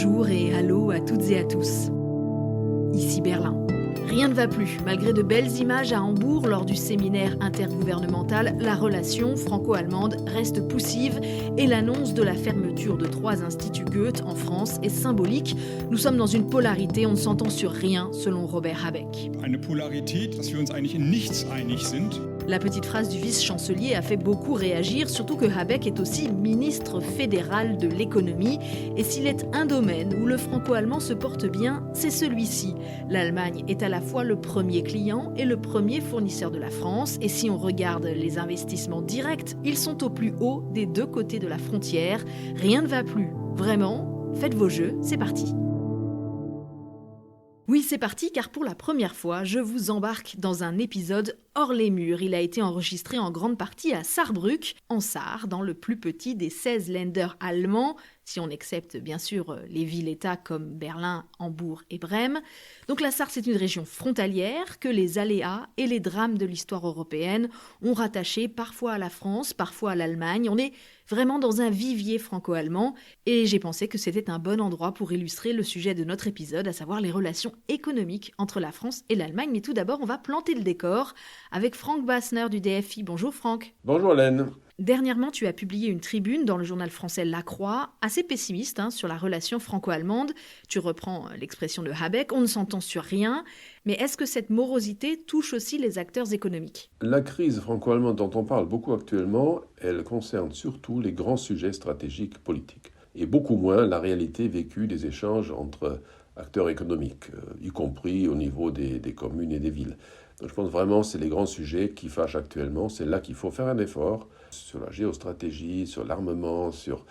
Bonjour et allô à toutes et à tous. Ici Berlin. Rien ne va plus. Malgré de belles images à Hambourg lors du séminaire intergouvernemental, la relation franco-allemande reste poussive et l'annonce de la fermeture de 3 instituts Goethe en France est symbolique. Nous sommes dans une polarité, on ne s'entend sur rien, selon Robert Habeck. Eine Polarität, dass wir uns eigentlich in nichts einig sind. La petite phrase du vice-chancelier a fait beaucoup réagir, surtout que Habeck est aussi ministre fédéral de l'économie. Et s'il est un domaine où le franco-allemand se porte bien, c'est celui-ci. L'Allemagne est à la fois le premier client et le premier fournisseur de la France. Et si on regarde les investissements directs, ils sont au plus haut des 2 côtés de la frontière. Rien ne va plus. Vraiment, faites vos jeux, c'est parti. Oui, c'est parti, car pour la première fois, je vous embarque dans un épisode hors les murs. Il a été enregistré en grande partie à Saarbrück, en Sarre, dans le plus petit des 16 Länder allemands, si on accepte bien sûr les villes-États comme Berlin, Hambourg et Brême. Donc la Sarre, c'est une région frontalière que les aléas et les drames de l'histoire européenne ont rattaché parfois à la France, parfois à l'Allemagne. On est vraiment dans un vivier franco-allemand et j'ai pensé que c'était un bon endroit pour illustrer le sujet de notre épisode, à savoir les relations économiques entre la France et l'Allemagne. Mais tout d'abord, on va planter le décor avec Frank Bassner du DFI. Bonjour Franck. Bonjour Hélène. Dernièrement, tu as publié une tribune dans le journal français La Croix, assez pessimiste sur la relation franco-allemande. Tu reprends l'expression de Habeck, on ne s'entend sur rien. Mais est-ce que cette morosité touche aussi les acteurs économiques ? La crise franco-allemande dont on parle beaucoup actuellement, elle concerne surtout les grands sujets stratégiques politiques. Et beaucoup moins la réalité vécue des échanges entre acteurs économiques, y compris au niveau des communes et des villes. Donc je pense vraiment que c'est les grands sujets qui fâchent actuellement. C'est là qu'il faut faire un effort sur la géostratégie, sur l'armement, sur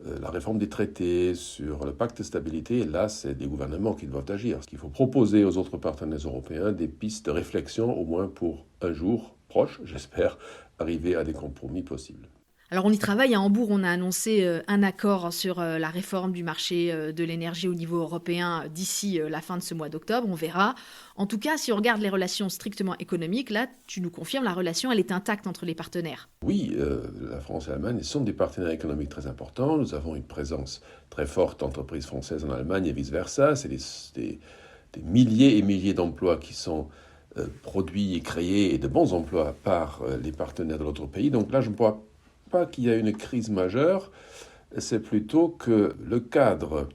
la réforme des traités, sur le pacte de stabilité. Et là, c'est des gouvernements qui doivent agir. Il faut proposer aux autres partenaires européens des pistes de réflexion, au moins pour un jour proche, j'espère, arriver à des compromis possibles. Alors on y travaille, à Hambourg on a annoncé un accord sur la réforme du marché de l'énergie au niveau européen d'ici la fin de ce mois d'octobre, on verra. En tout cas, si on regarde les relations strictement économiques, là tu nous confirmes, la relation elle est intacte entre les partenaires. Oui, la France et l'Allemagne sont des partenaires économiques très importants. Nous avons une présence très forte d'entreprises françaises en Allemagne et vice-versa. C'est des milliers et milliers d'emplois qui sont produits et créés, et de bons emplois par les partenaires de l'autre pays. Donc là, je ne vois pas qu'il y a une crise majeure, c'est plutôt que le cadre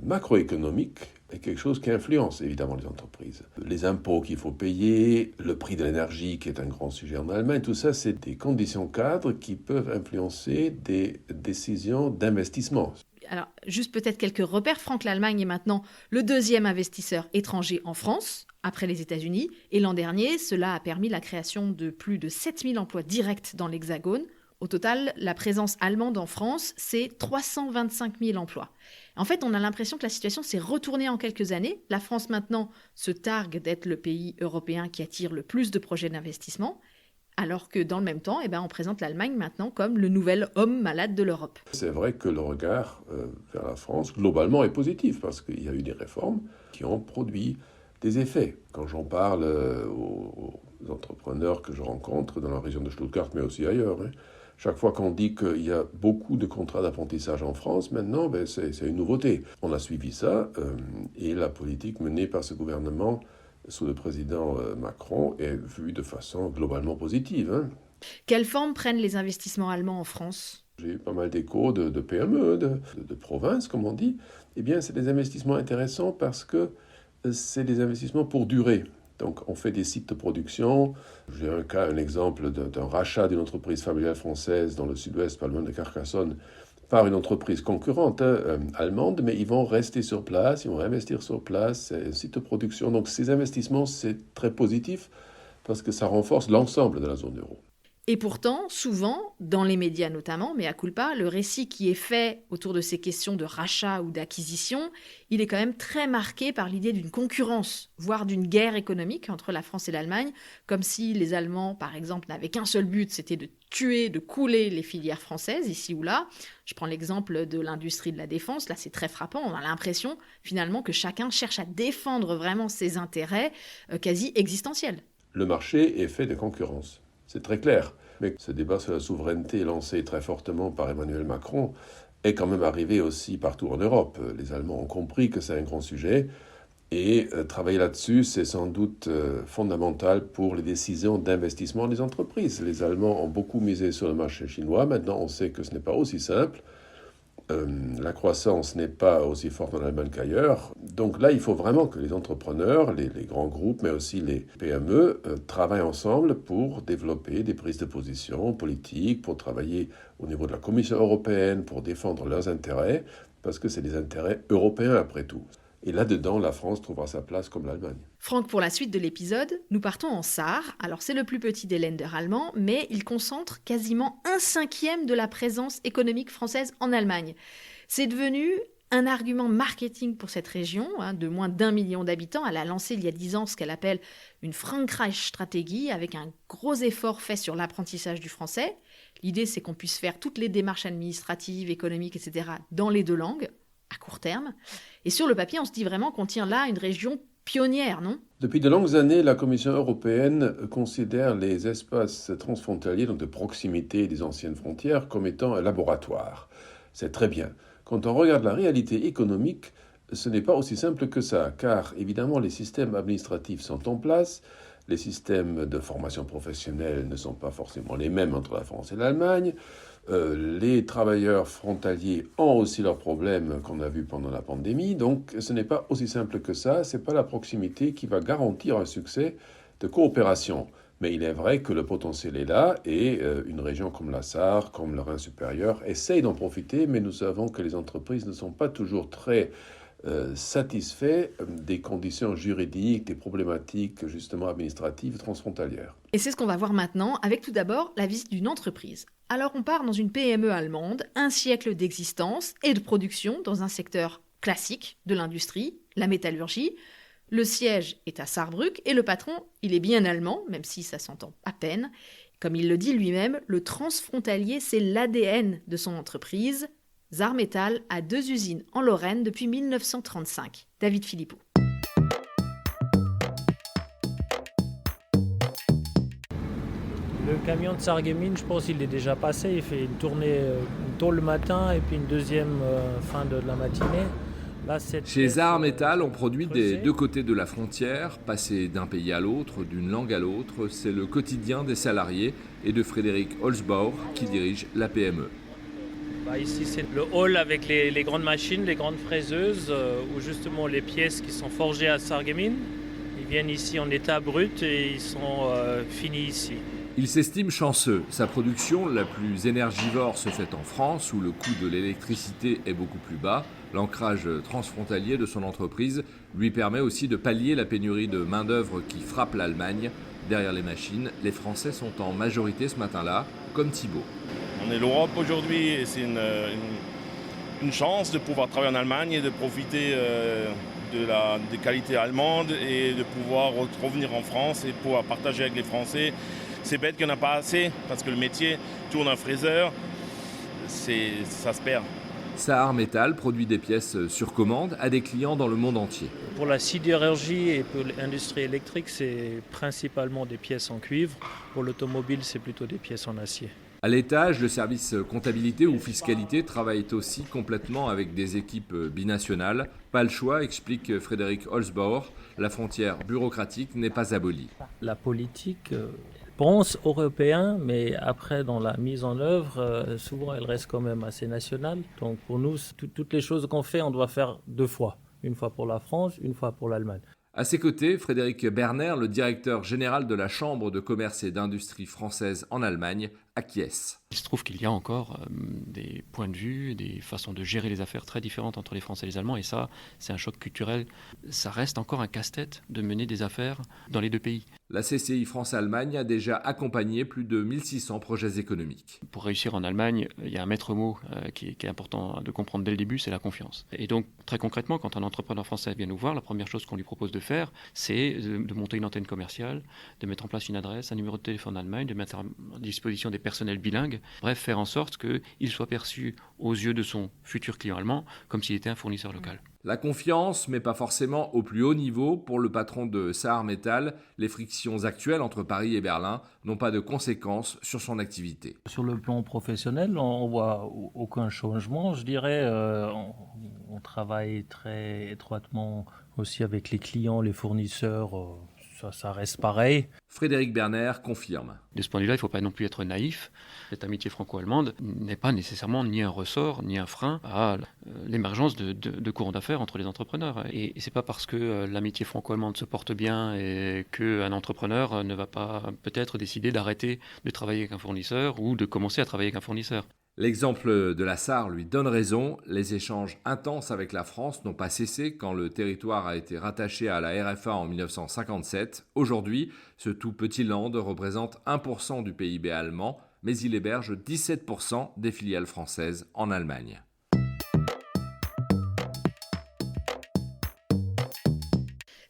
macroéconomique est quelque chose qui influence évidemment les entreprises. Les impôts qu'il faut payer, le prix de l'énergie qui est un grand sujet en Allemagne, tout ça c'est des conditions cadres qui peuvent influencer des décisions d'investissement. Alors, juste peut-être quelques repères. Franck, l'Allemagne est maintenant le 2e investisseur étranger en France, après les États-Unis. Et l'an dernier, cela a permis la création de plus de 7000 emplois directs dans l'Hexagone. Au total, la présence allemande en France, c'est 325 000 emplois. En fait, on a l'impression que la situation s'est retournée en quelques années. La France, maintenant, se targue d'être le pays européen qui attire le plus de projets d'investissement, alors que dans le même temps, on présente l'Allemagne maintenant comme le nouvel homme malade de l'Europe. C'est vrai que le regard vers la France, globalement, est positif, parce qu'il y a eu des réformes qui ont produit des effets. Quand j'en parle aux entrepreneurs que je rencontre dans la région de Stuttgart, mais aussi ailleurs, chaque fois qu'on dit qu'il y a beaucoup de contrats d'apprentissage en France, maintenant, c'est une nouveauté. On a suivi ça et la politique menée par ce gouvernement sous le président Macron est vue de façon globalement positive. Quelle forme prennent les investissements allemands en France ? J'ai eu pas mal d'échos de PME, de provinces, comme on dit. Eh bien, c'est des investissements intéressants parce que c'est des investissements pour durer. Donc, on fait des sites de production. J'ai un exemple d'un rachat d'une entreprise familiale française dans le sud-ouest, pas loin de Carcassonne, par une entreprise concurrente allemande, mais ils vont rester sur place, ils vont investir sur place, c'est un site de production. Donc, ces investissements, c'est très positif parce que ça renforce l'ensemble de la zone euro. Et pourtant, souvent, dans les médias notamment, mais à culpa, le récit qui est fait autour de ces questions de rachat ou d'acquisition, il est quand même très marqué par l'idée d'une concurrence, voire d'une guerre économique entre la France et l'Allemagne, comme si les Allemands, par exemple, n'avaient qu'un seul but, c'était de tuer, de couler les filières françaises, ici ou là. Je prends l'exemple de l'industrie de la défense, là c'est très frappant, on a l'impression finalement que chacun cherche à défendre vraiment ses intérêts quasi existentiels. Le marché est fait de concurrence. C'est très clair. Mais ce débat sur la souveraineté lancé très fortement par Emmanuel Macron est quand même arrivé aussi partout en Europe. Les Allemands ont compris que c'est un grand sujet et travailler là-dessus, c'est sans doute fondamental pour les décisions d'investissement des entreprises. Les Allemands ont beaucoup misé sur le marché chinois. Maintenant, on sait que ce n'est pas aussi simple. La croissance n'est pas aussi forte en Allemagne qu'ailleurs. Donc là, il faut vraiment que les entrepreneurs, les grands groupes, mais aussi les PME, travaillent ensemble pour développer des prises de position politiques, pour travailler au niveau de la Commission européenne, pour défendre leurs intérêts, parce que c'est des intérêts européens après tout. Et là-dedans, la France trouvera sa place comme l'Allemagne. Franck, pour la suite de l'épisode, nous partons en Sarre. Alors c'est le plus petit des Länder allemands, mais il concentre quasiment 1/5 de la présence économique française en Allemagne. C'est devenu un argument marketing pour cette région, de moins d'1 million d'habitants. Elle a lancé il y a 10 ans ce qu'elle appelle une Frankreich-Stratégie, avec un gros effort fait sur l'apprentissage du français. L'idée, c'est qu'on puisse faire toutes les démarches administratives, économiques, etc. dans les 2 langues, à court terme. Et sur le papier, on se dit vraiment qu'on tient là une région pionnière, non ? Depuis de longues années, la Commission européenne considère les espaces transfrontaliers, donc de proximité des anciennes frontières, comme étant un laboratoire. C'est très bien. Quand on regarde la réalité économique, ce n'est pas aussi simple que ça, car évidemment les systèmes administratifs sont en place, les systèmes de formation professionnelle ne sont pas forcément les mêmes entre la France et l'Allemagne, les travailleurs frontaliers ont aussi leurs problèmes qu'on a vus pendant la pandémie, donc ce n'est pas aussi simple que ça, ce n'est pas la proximité qui va garantir un succès de coopération. Mais il est vrai que le potentiel est là et une région comme la Sarre, comme le Rhin supérieur, essaye d'en profiter, mais nous savons que les entreprises ne sont pas toujours très satisfaits des conditions juridiques, des problématiques justement administratives transfrontalières. Et c'est ce qu'on va voir maintenant, avec tout d'abord la visite d'une entreprise. Alors on part dans une PME allemande, 1 siècle d'existence et de production dans un secteur classique de l'industrie, la métallurgie. Le siège est à Saarbrück et le patron, il est bien allemand, même si ça s'entend à peine. Comme il le dit lui-même, le transfrontalier, c'est l'ADN de son entreprise. Saarmetall a 2 usines en Lorraine depuis 1935. David Philippot. Le camion de Sarreguemines, je pense qu'il est déjà passé. Il fait une tournée tôt le matin et puis une deuxième fin de la matinée. Là, chez Saarmetall, on produit des 2 côtés de la frontière, passer d'un pays à l'autre, d'une langue à l'autre. C'est le quotidien des salariés et de Frédéric Holzbauer qui dirige la PME. Ici, c'est le hall avec les grandes machines, les grandes fraiseuses, où justement les pièces qui sont forgées à Sarreguemines, ils viennent ici en état brut et ils sont finis ici. Il s'estime chanceux. Sa production, la plus énergivore, se fait en France, où le coût de l'électricité est beaucoup plus bas. L'ancrage transfrontalier de son entreprise lui permet aussi de pallier la pénurie de main-d'œuvre qui frappe l'Allemagne. Derrière les machines, les Français sont en majorité ce matin-là, comme Thibault. On est l'Europe aujourd'hui et c'est une chance de pouvoir travailler en Allemagne et de profiter des qualités allemandes et de pouvoir revenir en France et pouvoir partager avec les Français. C'est bête qu'il n'y en a pas assez parce que le métier tourne un fraiseur, ça se perd. Saarmetall produit des pièces sur commande à des clients dans le monde entier. Pour la sidérurgie et pour l'industrie électrique, c'est principalement des pièces en cuivre. Pour l'automobile, c'est plutôt des pièces en acier. À l'étage, le service comptabilité ou fiscalité travaille aussi complètement avec des équipes binationales. Pas le choix, explique Frédéric Holzbauer, la frontière bureaucratique n'est pas abolie. La politique pense européen, mais après dans la mise en œuvre, souvent elle reste quand même assez nationale. Donc pour nous, toutes les choses qu'on fait, on doit faire 2 fois. Une fois pour la France, une fois pour l'Allemagne. À ses côtés, Frédéric Berner, le directeur général de la Chambre de commerce et d'industrie française en Allemagne, acquiesce. Il se trouve qu'il y a encore des points de vue, des façons de gérer les affaires très différentes entre les Français et les Allemands, et ça, c'est un choc culturel. Ça reste encore un casse-tête de mener des affaires dans les 2 pays. La CCI France-Allemagne a déjà accompagné plus de 1600 projets économiques. Pour réussir en Allemagne, il y a un maître mot qui est important de comprendre dès le début, c'est la confiance. Et donc, très concrètement, quand un entrepreneur français vient nous voir, la première chose qu'on lui propose de faire, c'est de monter une antenne commerciale, de mettre en place une adresse, un numéro de téléphone en Allemagne, de mettre à disposition des personnels bilingues, bref, faire en sorte qu'il soit perçu aux yeux de son futur client allemand comme s'il était un fournisseur local. La confiance, mais pas forcément au plus haut niveau. Pour le patron de Saar Metal, les frictions actuelles entre Paris et Berlin n'ont pas de conséquences sur son activité. Sur le plan professionnel, on voit aucun changement. Je dirais, on travaille très étroitement aussi avec les clients, les fournisseurs. Ça reste pareil. Frédéric Berner confirme. De ce point de vue-là, il ne faut pas non plus être naïf. Cette amitié franco-allemande n'est pas nécessairement ni un ressort, ni un frein à l'émergence de courants d'affaires entre les entrepreneurs. Et ce n'est pas parce que l'amitié franco-allemande se porte bien et qu'un entrepreneur ne va pas peut-être décider d'arrêter de travailler avec un fournisseur ou de commencer à travailler avec un fournisseur. L'exemple de la Sarre lui donne raison. Les échanges intenses avec la France n'ont pas cessé quand le territoire a été rattaché à la RFA en 1957. Aujourd'hui, ce tout petit land représente 1% du PIB allemand, mais il héberge 17% des filiales françaises en Allemagne.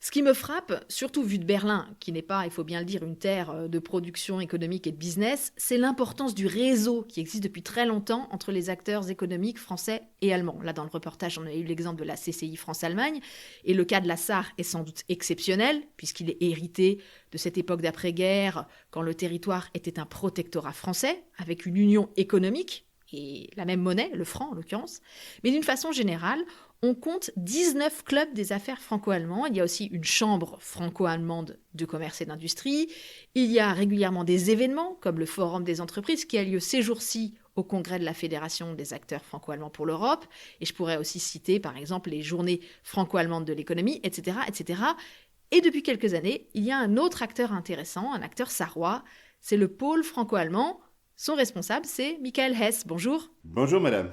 Ce qui me frappe, surtout vu de Berlin, qui n'est pas, il faut bien le dire, une terre de production économique et de business, c'est l'importance du réseau qui existe depuis très longtemps entre les acteurs économiques français et allemands. Là, dans le reportage, on a eu l'exemple de la CCI France-Allemagne, et le cas de la Sarre est sans doute exceptionnel, puisqu'il est hérité de cette époque d'après-guerre, quand le territoire était un protectorat français, avec une union économique, et la même monnaie, le franc en l'occurrence. Mais d'une façon générale, on compte 19 clubs des affaires franco-allemands. Il y a aussi une chambre franco-allemande de commerce et d'industrie. Il y a régulièrement des événements, comme le Forum des entreprises, qui a lieu ces jours-ci au congrès de la Fédération des acteurs franco-allemands pour l'Europe. Et je pourrais aussi citer, par exemple, les journées franco-allemandes de l'économie, etc., etc. Et depuis quelques années, il y a un autre acteur intéressant, un acteur sarrois, c'est le pôle franco-allemand. Son responsable, c'est Michael Hess. Bonjour. Bonjour, madame.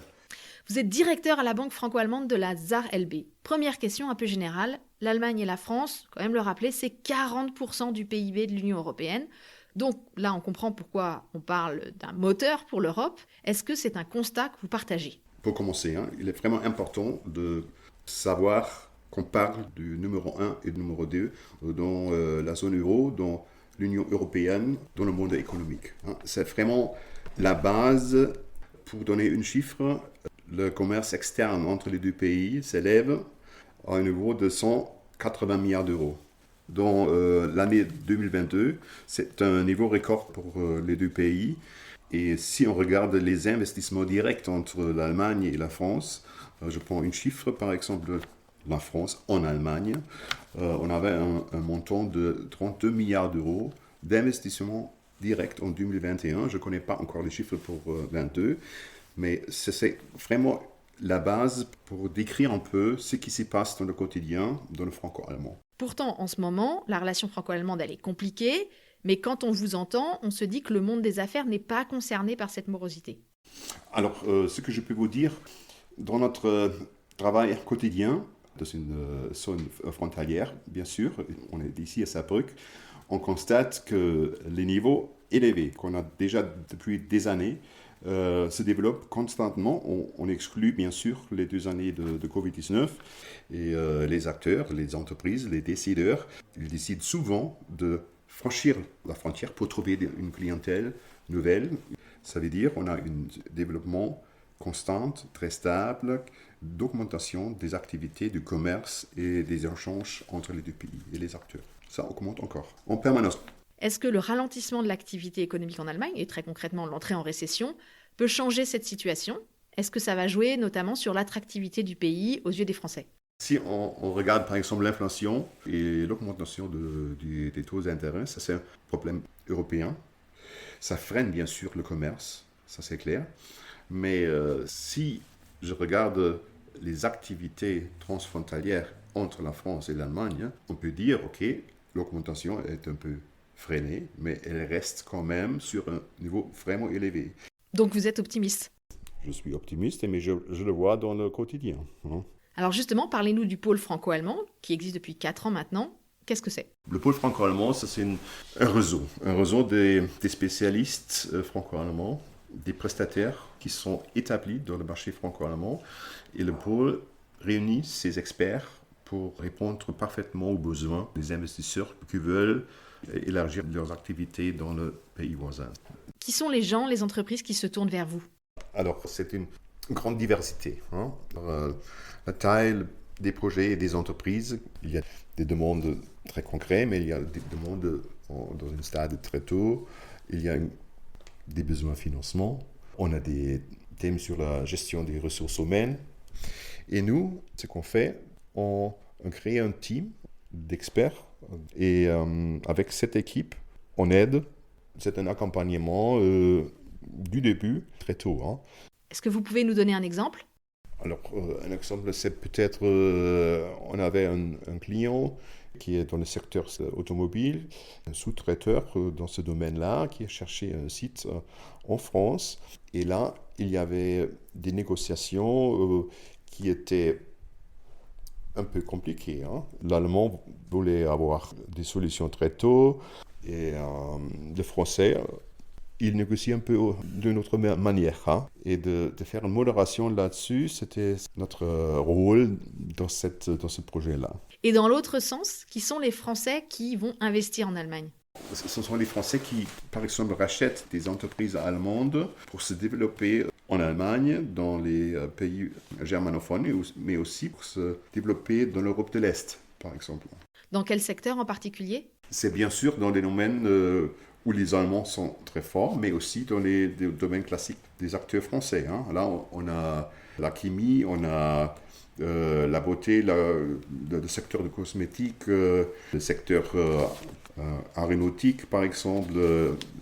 Vous êtes directeur à la banque franco-allemande de la Saar LB. Première question un peu générale. L'Allemagne et la France, quand même le rappeler, c'est 40% du PIB de l'Union européenne. Donc là, on comprend pourquoi on parle d'un moteur pour l'Europe. Est-ce que c'est un constat que vous partagez ? Pour commencer, il est vraiment important de savoir qu'on parle du numéro 1 et du numéro 2 dans la zone euro, dans l'Union européenne, dans le monde économique. C'est vraiment la base. Pour donner un chiffre, le commerce externe entre les deux pays s'élève à un niveau de 180 milliards d'euros. Dans l'année 2022, c'est un niveau record pour les deux pays. Et si on regarde les investissements directs entre l'Allemagne et la France, je prends un chiffre, par exemple, la France en Allemagne, on avait un montant de 32 milliards d'euros d'investissements directs en 2021. Je ne connais pas encore les chiffres pour 2022, mais c'est vraiment la base pour décrire un peu ce qui s'y passe dans le quotidien, dans le franco-allemand. Pourtant, en ce moment, la relation franco-allemande, elle est compliquée, mais quand on vous entend, on se dit que le monde des affaires n'est pas concerné par cette morosité. Alors, ce que je peux vous dire, dans notre travail quotidien, dans une zone frontalière, bien sûr, on est ici à Saarbrück, on constate que les niveaux élevés qu'on a déjà depuis des années se développent constamment. On exclut bien sûr les 2 années de Covid-19 et les acteurs, les entreprises, les décideurs, ils décident souvent de franchir la frontière pour trouver une clientèle nouvelle. Ça veut dire qu'on a un développement constant, très stable, d'augmentation des activités du commerce et des échanges entre les deux pays et les acteurs. Ça augmente encore, en permanence. Est-ce que le ralentissement de l'activité économique en Allemagne, et très concrètement l'entrée en récession, peut changer cette situation ? Est-ce que ça va jouer notamment sur l'attractivité du pays aux yeux des Français ? Si on regarde par exemple l'inflation et l'augmentation des taux d'intérêt, ça c'est un problème européen. Ça freine bien sûr le commerce, ça c'est clair. Mais si je regarde les activités transfrontalières entre la France et l'Allemagne, on peut dire, ok, l'augmentation est un peu freinée, mais elle reste quand même sur un niveau vraiment élevé. Donc vous êtes optimiste ? Je suis optimiste, mais je le vois dans le quotidien. Alors justement, parlez-nous du pôle franco-allemand, qui existe depuis 4 ans maintenant. Qu'est-ce que c'est ? Le pôle franco-allemand, ça, c'est un réseau des spécialistes franco-allemands, des prestataires qui sont établis dans le marché franco-allemand. Et le pôle réunit ces experts pour répondre parfaitement aux besoins des investisseurs qui veulent élargir leurs activités dans le pays voisin. Qui sont les gens, les entreprises qui se tournent vers vous ? Alors, c'est une grande diversité. La taille des projets et des entreprises. Il y a des demandes très concrètes, mais il y a des demandes dans un stade très tôt. Il y a des besoins de financement. On a des thèmes sur la gestion des ressources humaines. Et nous, ce qu'on fait, on crée un team d'experts. Et avec cette équipe, on aide. C'est un accompagnement du début, très tôt. Hein. Est-ce que vous pouvez nous donner un exemple ? Alors, un exemple, c'est peut-être, on avait un client qui est dans le secteur automobile, un sous-traiteur dans ce domaine-là, qui a cherché un site en France. Et là, il y avait des négociations qui étaient un peu compliquées. Hein. L'Allemand voulait avoir des solutions très tôt, et le Français, il négocie un peu d'une autre manière. Hein. Et de faire une modération là-dessus, c'était notre rôle dans ce projet-là. Et dans l'autre sens, qui sont les Français qui vont investir en Allemagne ? Ce sont les Français qui, par exemple, rachètent des entreprises allemandes pour se développer en Allemagne, dans les pays germanophones, mais aussi pour se développer dans l'Europe de l'Est, par exemple. Dans quel secteur en particulier ? C'est bien sûr dans les domaines où les Allemands sont très forts, mais aussi dans les domaines classiques des acteurs français. Hein. Là, on a la chimie, on a la beauté, le secteur de cosmétiques, le secteur aéronautique, par exemple.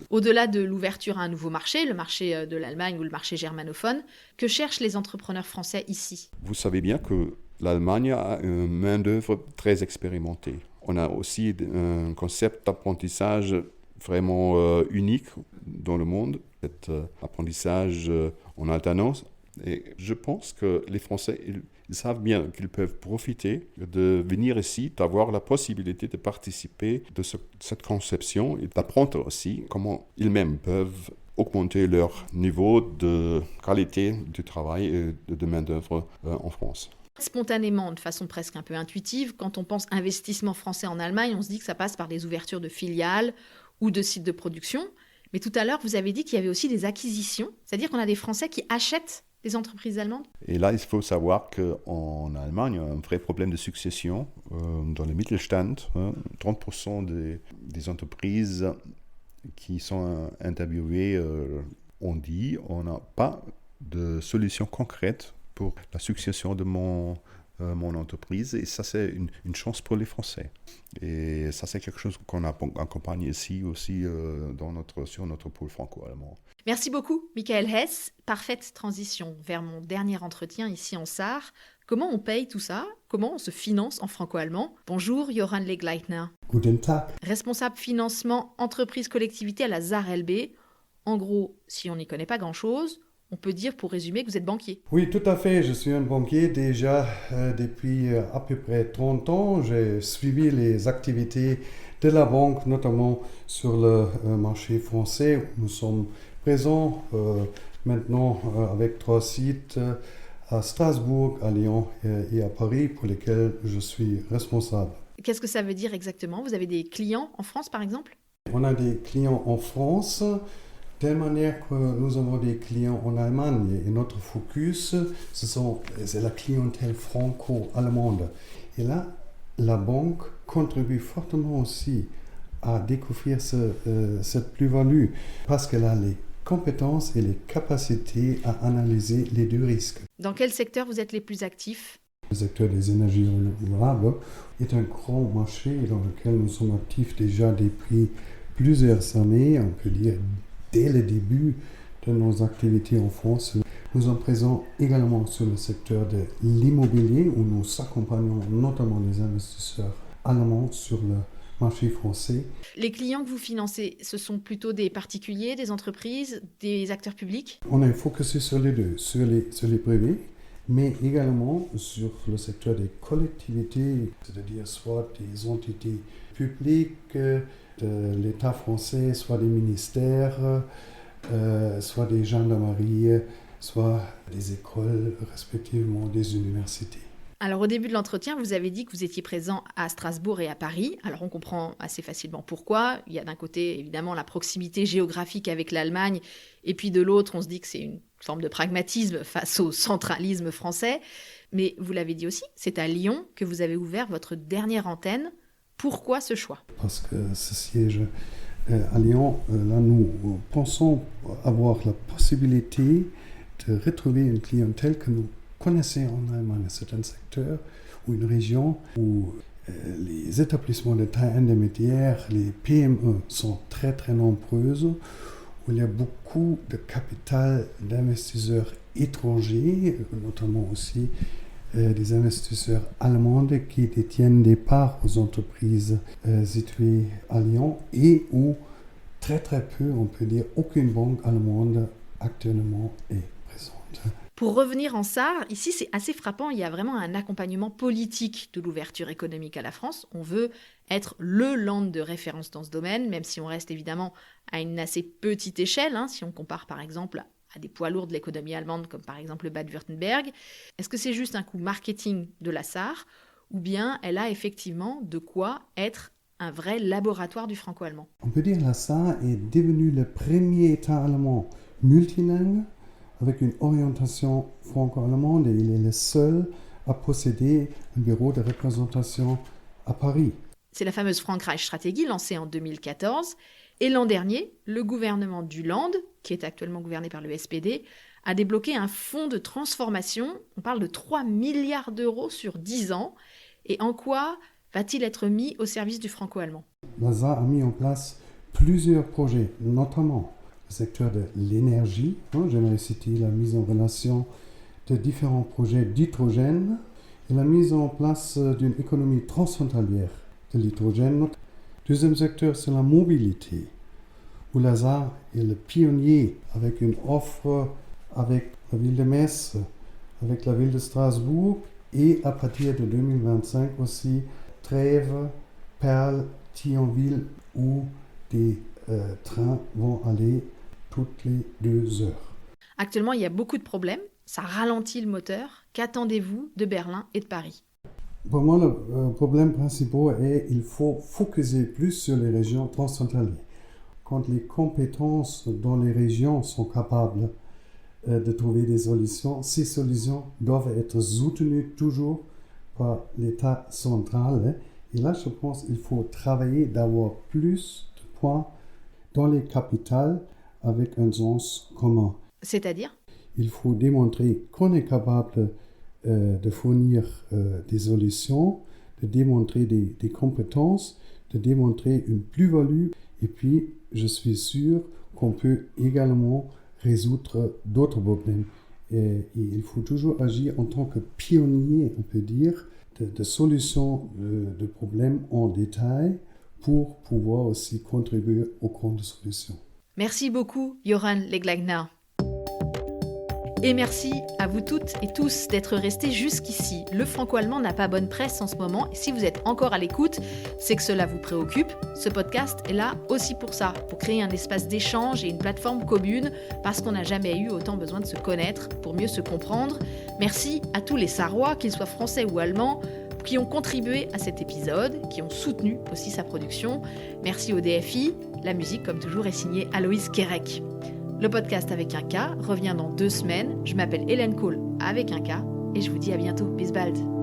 Au-delà de l'ouverture à un nouveau marché, le marché de l'Allemagne ou le marché germanophone, que cherchent les entrepreneurs français ici ? Vous savez bien que l'Allemagne a une main-d'œuvre très expérimentée. On a aussi un concept d'apprentissage vraiment unique dans le monde, cet apprentissage en alternance. Et je pense que les Français, ils savent bien qu'ils peuvent profiter de venir ici, d'avoir la possibilité de participer de cette conception et d'apprendre aussi comment ils-mêmes peuvent augmenter leur niveau de qualité du travail et de main-d'œuvre en France. Spontanément, de façon presque un peu intuitive, quand on pense investissement français en Allemagne, on se dit que ça passe par des ouvertures de filiales ou de sites de production. Mais tout à l'heure, vous avez dit qu'il y avait aussi des acquisitions, c'est-à-dire qu'on a des Français qui achètent des entreprises allemandes. Et là, il faut savoir qu'en Allemagne, il y a un vrai problème de succession dans le Mittelstand. 30% des entreprises qui sont interviewées ont dit on n'a pas de solution concrète pour la succession de mon entreprise. Et ça, c'est une chance pour les Français. Et ça, c'est quelque chose qu'on accompagne ici aussi sur notre pôle franco-allemand. Merci beaucoup, Michael Hess. Parfaite transition vers mon dernier entretien ici en Sarre. Comment on paye tout ça ? Comment on se finance en franco-allemand ? Bonjour, Johann Legleitner. Guten Tag. Responsable financement entreprise-collectivité à la SAR-LB. En gros, si on n'y connaît pas grand-chose, on peut dire pour résumer que vous êtes banquier. Oui, tout à fait. Je suis un banquier déjà depuis à peu près 30 ans. J'ai suivi les activités de la banque, notamment sur le marché français. Nous sommes présents maintenant avec 3 sites à Strasbourg, à Lyon et à Paris pour lesquels je suis responsable. Qu'est-ce que ça veut dire exactement ? Vous avez des clients en France, par exemple ? On a des clients en France, de telle manière que nous avons des clients en Allemagne. Et notre focus, c'est la clientèle franco-allemande. Et là, la banque contribue fortement aussi à découvrir cette plus-value parce qu'elle a les compétences et les capacités à analyser les 2 risques. Dans quel secteur vous êtes les plus actifs ? Le secteur des énergies renouvelables est un grand marché dans lequel nous sommes actifs déjà depuis plusieurs années, on peut dire dès le début de nos activités en France. Nous sommes présents également sur le secteur de l'immobilier où nous accompagnons notamment les investisseurs allemands sur le marché français. Les clients que vous financez, ce sont plutôt des particuliers, des entreprises, des acteurs publics ? On est focusé sur les 2, sur les privés, mais également sur le secteur des collectivités, c'est-à-dire soit des entités publiques de l'État français, soit des ministères, soit des gendarmeries, soit des écoles, respectivement des universités. Alors au début de l'entretien, vous avez dit que vous étiez présent à Strasbourg et à Paris. Alors on comprend assez facilement pourquoi. Il y a d'un côté évidemment la proximité géographique avec l'Allemagne et puis de l'autre on se dit que c'est forme de pragmatisme face au centralisme français. Mais vous l'avez dit aussi, c'est à Lyon que vous avez ouvert votre dernière antenne. Pourquoi ce choix ? Parce que ce siège à Lyon, là, nous pensons avoir la possibilité de retrouver une clientèle que nous connaissons en Allemagne. C'est un secteur ou une région où les établissements de taille intermédiaire, les PME sont très très nombreuses, où il y a beaucoup de capital d'investisseurs étrangers, notamment aussi des investisseurs allemands qui détiennent des parts aux entreprises situées à Lyon et où très très peu, on peut dire, aucune banque allemande actuellement est présente. Pour revenir en Sarre, ici c'est assez frappant, il y a vraiment un accompagnement politique de l'ouverture économique à la France. On veut être le land de référence dans ce domaine, même si on reste évidemment à une assez petite échelle, si on compare par exemple à des poids lourds de l'économie allemande, comme par exemple le Bade-Württemberg. Est-ce que c'est juste un coup marketing de la Sarre, ou bien elle a effectivement de quoi être un vrai laboratoire du franco-allemand ? On peut dire que la Sarre est devenue le premier État allemand multilingue, avec une orientation franco-allemande, et il est le seul à posséder un bureau de représentation à Paris. C'est la fameuse Frankreich-Stratégie lancée en 2014. Et l'an dernier, le gouvernement du Land, qui est actuellement gouverné par le SPD, a débloqué un fonds de transformation. On parle de 3 milliards d'euros sur 10 ans. Et en quoi va-t-il être mis au service du franco-allemand ? La SAR a mis en place plusieurs projets, notamment le secteur de l'énergie. J'aimerais citer la mise en relation de différents projets d'hydrogène et la mise en place d'une économie transfrontalière de l'hydrogène. Deuxième secteur, c'est la mobilité, où la SAR est le pionnier avec une offre avec la ville de Metz, avec la ville de Strasbourg et à partir de 2025 aussi Trèves, Perles, Thionville, où des trains vont aller toutes les 2 heures. Actuellement, il y a beaucoup de problèmes. Ça ralentit le moteur. Qu'attendez-vous de Berlin et de Paris ? Pour moi, le problème principal est qu'il faut focuser plus sur les régions transfrontalières. Quand les compétences dans les régions sont capables de trouver des solutions, ces solutions doivent être soutenues toujours par l'État central. Et là, je pense qu'il faut travailler d'avoir plus de points dans les capitales avec un sens commun. C'est-à-dire ? Il faut démontrer qu'on est capable de fournir des solutions, de démontrer des compétences, de démontrer une plus-value. Et puis, je suis sûr qu'on peut également résoudre d'autres problèmes. Et il faut toujours agir en tant que pionnier, on peut dire, de solutions de problèmes en détail pour pouvoir aussi contribuer aux grandes solutions. Merci beaucoup, Joran Leglagner. Et merci à vous toutes et tous d'être restés jusqu'ici. Le franco-allemand n'a pas bonne presse en ce moment, et si vous êtes encore à l'écoute, c'est que cela vous préoccupe. Ce podcast est là aussi pour ça, pour créer un espace d'échange et une plateforme commune, parce qu'on n'a jamais eu autant besoin de se connaître pour mieux se comprendre. Merci à tous les Sarrois, qu'ils soient français ou allemands, qui ont contribué à cet épisode, qui ont soutenu aussi sa production. Merci au DFI. La musique, comme toujours, est signée Aloïs Kerek. Le podcast avec un K revient dans 2 semaines. Je m'appelle Hélène Cole avec un K et je vous dis à bientôt. Bis bald.